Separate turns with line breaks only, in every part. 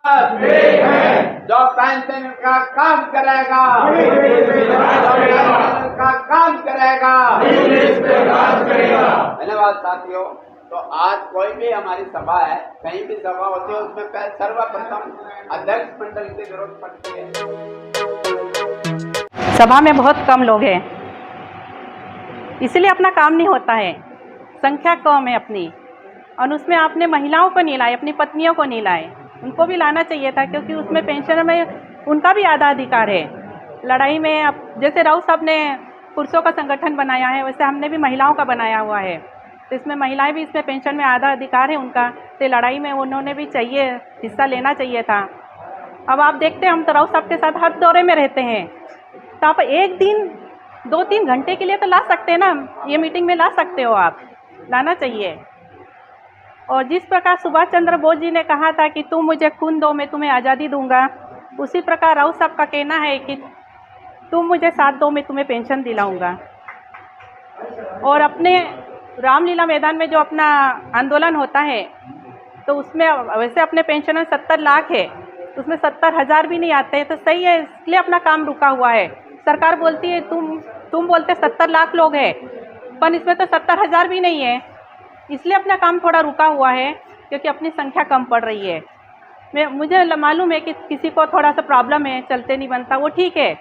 जो पेंशन का काम करेगा, का काम करेगा। धन्यवाद साथियों। तो आज कोई भी हमारी सभा है, कहीं भी सभा होती है, उसमें सर्वप्रथम अध्यक्ष मंडल की जरूरत पड़ती है।
सभा में बहुत कम लोग हैं, इसलिए अपना काम नहीं होता है। संख्या कम है अपनी, और उसमें आपने महिलाओं को नहीं लाए, अपनी पत्नियों को नहीं लाए। उनको भी लाना चाहिए था, क्योंकि उसमें पेंशन में उनका भी आधा अधिकार है। लड़ाई में अब जैसे राउत साहब ने पुरुषों का संगठन बनाया है, वैसे हमने भी महिलाओं का बनाया हुआ है। तो इसमें महिलाएं भी, इसमें पेंशन में आधा अधिकार है उनका। तो लड़ाई में उन्होंने भी चाहिए, हिस्सा लेना चाहिए था। अब आप देखते हैं, हम तो राउत साहब के साथ हर दौरे में रहते हैं, तो आप एक दिन 2-3 घंटे के लिए तो ला सकते हैं ना, ये मीटिंग में ला सकते हो, आप लाना चाहिए। और जिस प्रकार सुभाष चंद्र बोस जी ने कहा था कि तुम मुझे खून दो, मैं तुम्हें आज़ादी दूंगा, उसी प्रकार राउत साहब का कहना है कि तुम मुझे साथ दो, मैं तुम्हें पेंशन दिलाऊंगा। और अपने रामलीला मैदान में जो अपना आंदोलन होता है, तो उसमें वैसे अपने पेंशनर 70 लाख है, तो उसमें 70,000 भी नहीं आते हैं, तो सही है, इसलिए अपना काम रुका हुआ है। सरकार बोलती है तुम बोलते 70 लाख लोग हैं, पर इसमें तो 70,000 भी नहीं है, इसलिए अपना काम थोड़ा रुका हुआ है, क्योंकि अपनी संख्या कम पड़ रही है। मुझे मालूम है कि किसी को थोड़ा सा प्रॉब्लम है, चलते नहीं बनता, वो ठीक है,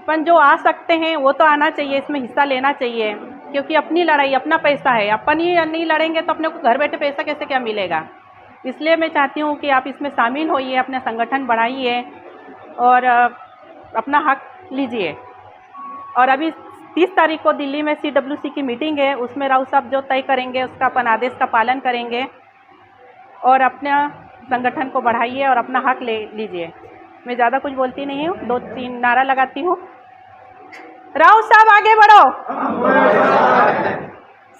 पर जो आ सकते हैं वो तो आना चाहिए, इसमें हिस्सा लेना चाहिए, क्योंकि अपनी लड़ाई, अपना पैसा है। अपन ही नहीं लड़ेंगे तो अपने को घर बैठे पैसा कैसे क्या मिलेगा। इसलिए मैं चाहती हूँ कि आप इसमें शामिल होइए, अपना संगठन बढ़ाइए और अपना हक लीजिए। और अभी 30 तारीख को दिल्ली में CWC की मीटिंग है, उसमें राउत साहब जो तय करेंगे उसका अपन आदेश का पालन करेंगे, और अपना संगठन को बढ़ाइए और अपना हक ले लीजिए। मैं ज़्यादा कुछ बोलती नहीं हूँ, 2-3 नारा लगाती हूँ। राउत साहब आगे बढ़ो।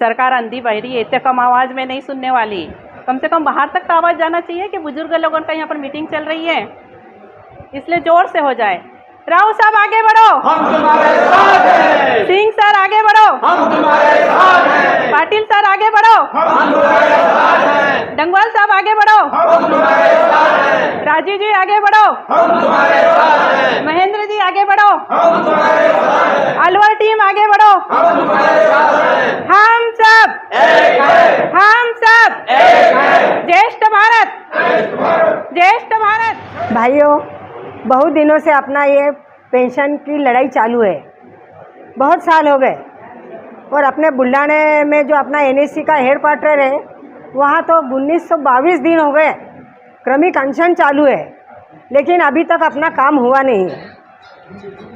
सरकार अंधी बहरी है, इतने कम आवाज़ में नहीं सुनने वाली, कम से कम बाहर तक तो आवाज़ जाना चाहिए कि बुजुर्ग लोगों का यहाँ पर मीटिंग चल रही है, इसलिए जोर से हो जाए। राउत साहब आगे बढ़ो,
हम तुम्हारे साथ हैं।
सिंह सर आगे बढ़ो,
हम तुम्हारे साथ हैं।
पाटिल सर आगे बढ़ो,
हम तुम्हारे साथ हैं।
डंगवाल साहब आगे बढ़ो,
हम तुम्हारे साथ हैं।
राजीव जी आगे बढ़ो,
हम तुम्हारे साथ हैं।
महेंद्र जी आगे बढ़ो,
हम तुम्हारे साथ हैं।
अलवर टीम आगे बढ़ो।
हम तुम्हारे साथ हैं।
हम सब
एक है,
हम सब
एक है।
ज्येष्ठ भारत, ज्येष्ठ भारत।
भाइयों, बहुत दिनों से अपना ये पेंशन की लड़ाई चालू है, बहुत साल हो गए। और अपने बुल्ढाने में जो अपना NSC का हेड क्वार्टर है, वहाँ तो 1922 दिन हो गए क्रमिक अनशन चालू है, लेकिन अभी तक अपना काम हुआ नहीं है।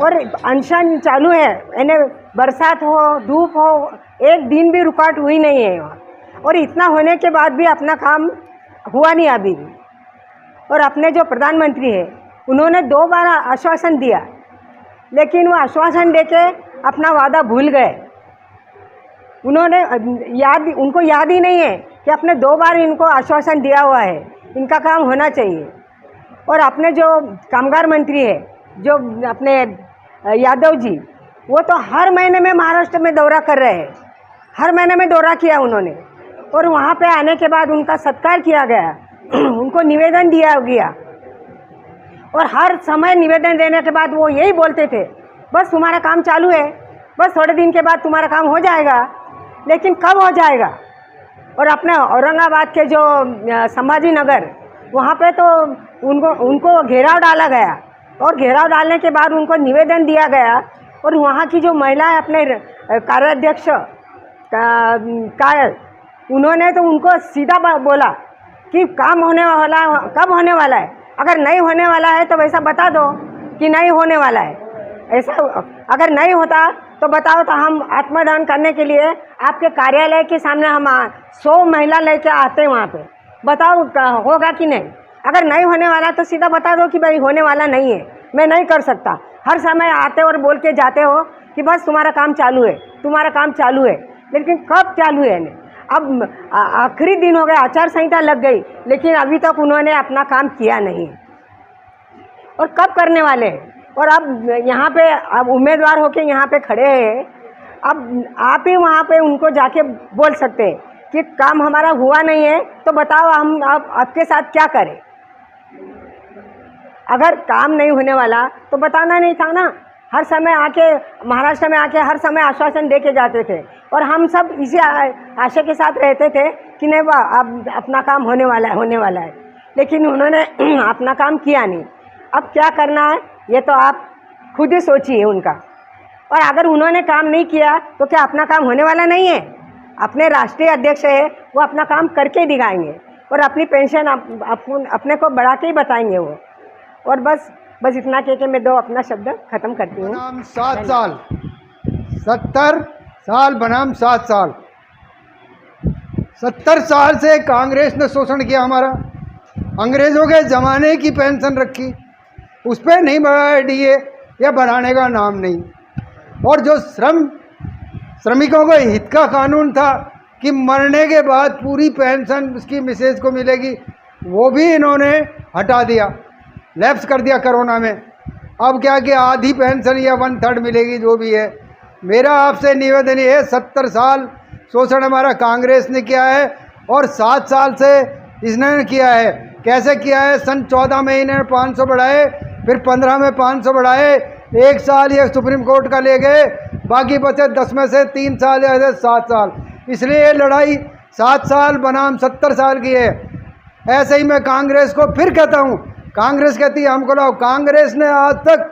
और अनशन चालू है, यानी बरसात हो, धूप हो, एक दिन भी रुकावट हुई नहीं है वहाँ। और इतना होने के बाद भी अपना काम हुआ नहीं अभी भी। और अपने जो प्रधानमंत्री है, उन्होंने 2 बार आश्वासन दिया, लेकिन वो आश्वासन देके अपना वादा भूल गए। उनको याद ही नहीं है कि अपने 2 बार इनको आश्वासन दिया हुआ है, इनका काम होना चाहिए। और अपने जो कामगार मंत्री है, जो अपने यादव जी, वो तो हर महीने में महाराष्ट्र में दौरा कर रहे हैं, हर महीने में दौरा किया उन्होंने। और वहाँ पे आने के बाद उनका सत्कार किया गया, उनको निवेदन दिया गया, और हर समय निवेदन देने के बाद वो यही बोलते थे, बस तुम्हारा काम चालू है, बस थोड़े दिन के बाद तुम्हारा काम हो जाएगा। लेकिन कब हो जाएगा। और अपने औरंगाबाद के जो संभाजी नगर, वहाँ पे तो उनको घेराव डाला गया, और घेराव डालने के बाद उनको निवेदन दिया गया, और वहाँ की जो महिलाएं अपने कार्याध्यक्ष उन्होंने तो उनको सीधा बोला कि काम होने वाला, कब होने वाला है, अगर नहीं होने वाला है तो वैसा बता दो कि नहीं होने वाला है। ऐसा अगर नहीं होता तो बताओ, तो हम आत्मदान करने के लिए आपके कार्यालय के सामने हम 100 महिला लेके आते हैं वहाँ पे, बताओ होगा कि नहीं। अगर नहीं होने वाला तो सीधा बता दो कि भाई होने वाला नहीं है, मैं नहीं कर सकता। हर समय आते और बोल के जाते हो कि बस तुम्हारा काम चालू है, तुम्हारा काम चालू है, लेकिन कब चालू है। अब आखिरी दिन हो गया, आचार संहिता लग गई, लेकिन अभी तक उन्होंने अपना काम किया नहीं, और कब करने वाले हैं। और अब यहाँ पे अब उम्मीदवार होके यहाँ पे खड़े हैं, अब आप ही वहाँ पे उनको जाके बोल सकते हैं कि काम हमारा हुआ नहीं है, तो बताओ हम आपके साथ क्या करें। अगर काम नहीं होने वाला तो बताना नहीं था ना। हर समय आके महाराष्ट्र में आके हर समय आश्वासन दे के जाते थे और हम सब इसी आशा के साथ रहते थे कि नहीं वाह अब अपना काम होने वाला है, लेकिन उन्होंने अपना काम किया नहीं। अब क्या करना है ये तो आप खुद ही सोचिए उनका। और अगर उन्होंने काम नहीं किया तो क्या अपना काम होने वाला नहीं है? अपने राष्ट्रीय अध्यक्ष है वो अपना काम करके दिखाएंगे और अपनी पेंशन अपने को बढ़ा के ही बताएंगे वो। और बस इतना कह के मैं दो अपना शब्द खत्म करती हूँ।
बनाम 7 साल, 70 साल बनाम 7 साल। 70 साल से कांग्रेस ने शोषण किया हमारा, अंग्रेजों के ज़माने की पेंशन रखी, उस पर नहीं बढ़ाया डीए या बढ़ाने का नाम नहीं। और जो श्रमिकों के हित का कानून था कि मरने के बाद पूरी पेंशन उसकी मिसेज को मिलेगी, वो भी इन्होंने हटा दिया, लैप्स कर दिया कोरोना में। अब क्या कि आधी पेंशन या 1/3 मिलेगी जो भी है। मेरा आपसे निवेदन ये है, 70 साल शोषण हमारा कांग्रेस ने किया है और 7 साल से इसने किया है। कैसे किया है? सन 14 में इन्होंने 500 बढ़ाए, फिर 15 में 500 बढ़ाए, 1 साल ये सुप्रीम कोर्ट का ले गए, बाकी बचे 10 में से 3 साल या 7 साल। इसलिए ये लड़ाई 7 साल बनाम 70 साल की है। ऐसे ही मैं कांग्रेस को फिर कहता हूँ, कांग्रेस कहती है हमको लाओ। कांग्रेस ने आज तक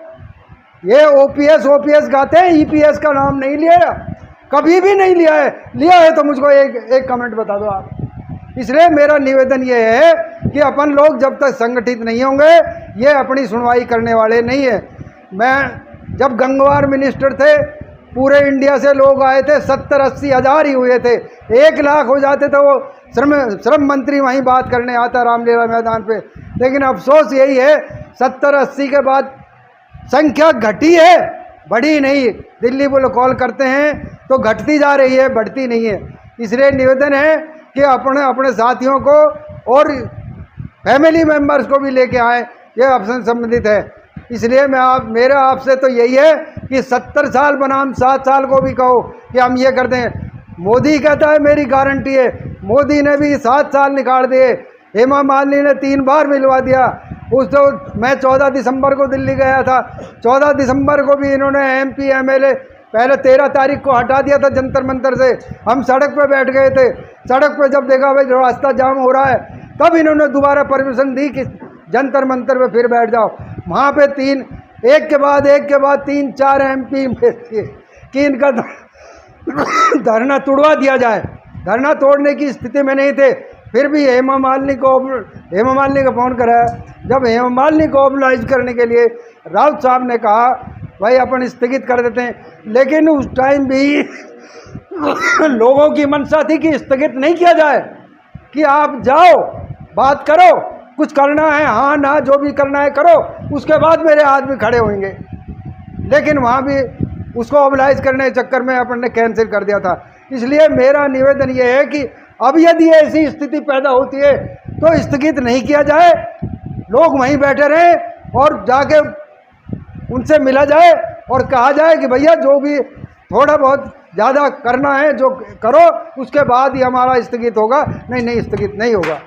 ये ओपीएस गाते हैं, ईपीएस का नाम नहीं लिया, कभी भी नहीं लिया है। लिया है तो मुझको एक कमेंट बता दो आप। इसलिए मेरा निवेदन ये है कि अपन लोग जब तक संगठित नहीं होंगे ये अपनी सुनवाई करने वाले नहीं है। मैं जब गंगवार मिनिस्टर थे, पूरे इंडिया से लोग आए थे, 70-80 हज़ार ही हुए थे। 1 लाख हो जाते तो वो श्रम मंत्री वहीं बात करने आता रामलीला मैदान पे। लेकिन अफसोस यही है 70-80 के बाद संख्या घटी है, बढ़ी नहीं। दिल्ली वो लोग कॉल करते हैं तो घटती जा रही है, बढ़ती नहीं है। इसलिए निवेदन है कि अपने साथियों को और फैमिली मेम्बर्स को भी लेके आए, ये आपसे संबंधित है। इसलिए मेरा आपसे तो यही है कि 70 साल बनाम 7 साल को भी कहो कि हम ये कर दें। मोदी कहता है मेरी गारंटी है, मोदी ने भी 7 साल निकाल दिए। हेमा मालिनी ने 3 बार मिलवा दिया। मैं 14 दिसंबर को दिल्ली गया था, 14 दिसंबर को भी इन्होंने एमपी एमएलए पहले 13 तारीख को हटा दिया था जंतर मंतर से। हम सड़क पे बैठ गए थे, सड़क पे जब देखा भाई रास्ता जाम हो रहा है तब इन्होंने दोबारा परमिशन दी कि जंतर मंतर पे फिर बैठ जाओ। वहाँ पे एक के बाद 3-4 एमपी कि इनका धरना तोड़वा दिया जाए। धरना तोड़ने की स्थिति में नहीं थे, फिर भी हेमा मालिनी का फ़ोन कराया। जब हेमा मालिनी को ऑब्लाइज करने के लिए राउत साहब ने कहा भाई अपन स्थगित कर देते हैं, लेकिन उस टाइम भी लोगों की मंशा थी कि स्थगित नहीं किया जाए, कि आप जाओ बात करो, कुछ करना है हाँ ना जो भी करना है करो, उसके बाद मेरे आदमी खड़े होंगे। लेकिन वहाँ भी उसको ऑब्लाइज करने के चक्कर में अपन ने कैंसिल कर दिया था। इसलिए मेरा निवेदन ये है कि अब यदि ऐसी स्थिति पैदा होती है तो स्थगित नहीं किया जाए, लोग वहीं बैठे रहें और जाके उनसे मिला जाए और कहा जाए कि भैया जो भी थोड़ा बहुत ज़्यादा करना है जो करो, उसके बाद ही हमारा स्थगित होगा, नहीं स्थगित नहीं होगा।